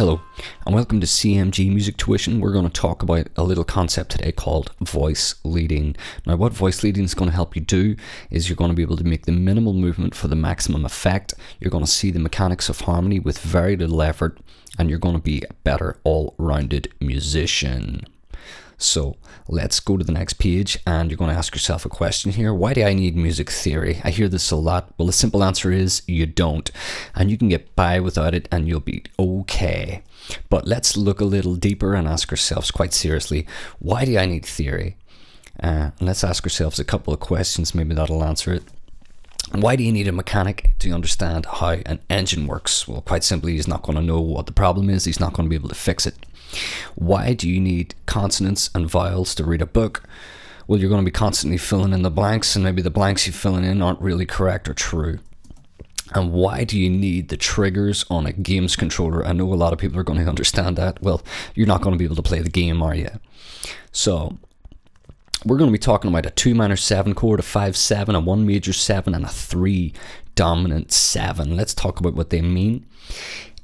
Hello, and welcome to CMG Music Tuition. We're going to talk about a little concept today called voice leading. Now, what voice leading is going to help you do is you're going to be able to make the minimal movement for the maximum effect. You're going to see the mechanics of harmony with very little effort, and you're going to be a better all-rounded musician. So let's go to the next page, and you're going to ask yourself a question here. Why do I need music theory? I hear this a lot. Well, the simple answer is you don't, and you can get by without it and you'll be okay. But let's look a little deeper and ask ourselves quite seriously, why do I need theory? And let's ask ourselves a couple of questions, maybe that'll answer it. Why do you need a mechanic to understand how an engine works? Well, quite simply, he's not going to know what the problem is. He's not going to be able to fix it. Why do you need consonants and vowels to read a book? Well, you're going to be constantly filling in the blanks, and maybe the blanks you're filling in aren't really correct or true. And why do you need the triggers on a games controller? I know a lot of people are going to understand that. Well, you're not going to be able to play the game, are you? So we're going to be talking about a 2 minor 7 chord, a 5/7, a 1 major 7, and a 3 dominant 7. Let's talk about what they mean.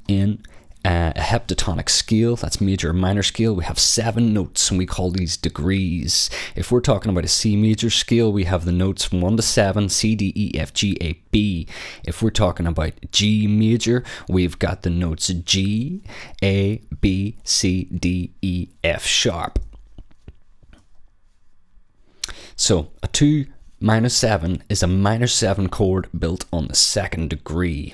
In a heptatonic scale, that's major and minor scale, we have 7 notes, and we call these degrees. If we're talking about a C major scale, we have the notes from 1 to 7, C, D, E, F, G, A, B. If we're talking about G major, we've got the notes G, A, B, C, D, E, F sharp. So a 2 minor 7 is a minor 7 chord built on the 2nd degree.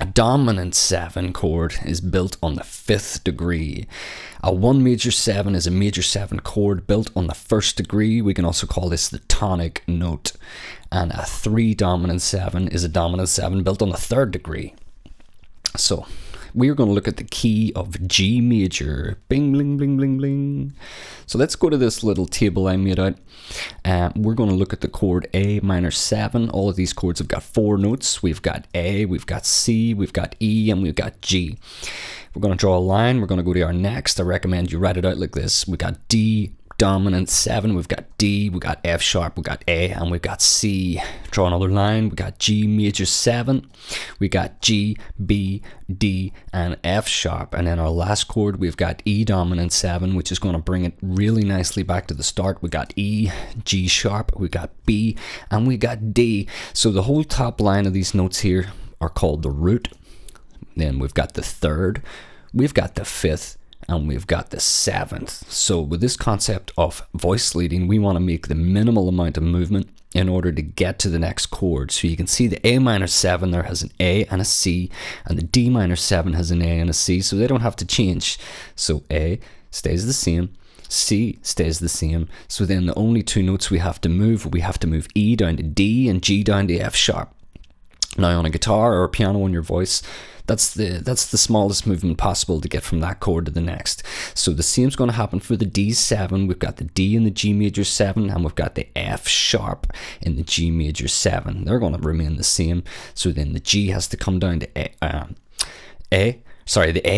A dominant 7 chord is built on the 5th degree. A 1 major 7 is a major 7 chord built on the 1st degree. We can also call this the tonic note. And a 3 dominant 7 is a dominant 7 built on the 3rd degree. So we're going to look at the key of G major. Bing, bling, bling, bling, bling. So let's go to this little table I made out. We're going to look at the chord A minor 7. All of these chords have got 4 notes. We've got A, we've got C, we've got E, and we've got G. We're going to draw a line. We're going to go to our next. I recommend you write it out like this. We got D dominant 7, we've got D, we got F sharp, we got A, and we've got C. Draw another line. We got G major 7, we got G, B, D, and F sharp. And then our last chord, we've got E dominant 7, which is going to bring it really nicely back to the start. We got E, G sharp, we got B, and we got D. So the whole top line of these notes here are called the root. Then we've got the 3rd, we've got the 5th, and we've got the 7th. So with this concept of voice leading, we want to make the minimal amount of movement in order to get to the next chord. So you can see the A minor 7 there has an A and a C, and the D minor 7 has an A and a C, so they don't have to change. So A stays the same, C stays the same. So then the only 2 notes we have to move E down to D and G down to F sharp. Now on a guitar or a piano in your voice, that's the smallest movement possible to get from that chord to the next. So the same's going to happen for the D7. We've got the D in the G major 7, and we've got the F sharp in the G major 7. They're going to remain the same. So then the G has to come down to the A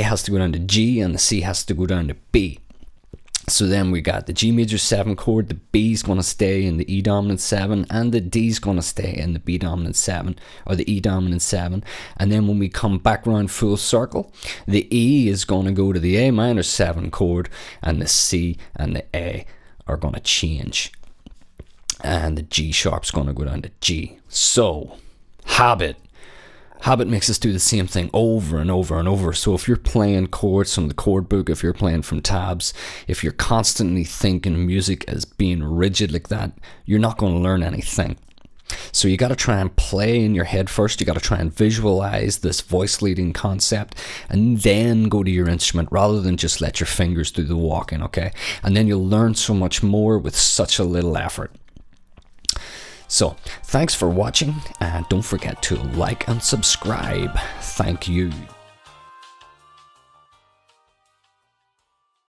has to go down to G, and the C has to go down to B. So then we got the G major 7 chord, the B's going to stay in the E dominant 7, and the D's going to stay in the B dominant 7, or the E dominant 7. And then when we come back round full circle, the E is going to go to the A minor 7 chord, and the C and the A are going to change. And the G sharp's going to go down to G. So, habit makes us do the same thing over and over and over. So if you're playing chords from the chord book, if you're playing from tabs, if you're constantly thinking music as being rigid like that, you're not going to learn anything. So you got to try and play in your head first. You got to try and visualize this voice leading concept, and then go to your instrument rather than just let your fingers do the walking, okay? And then you'll learn so much more with such a little effort. So, thanks for watching, and don't forget to like and subscribe. Thank you.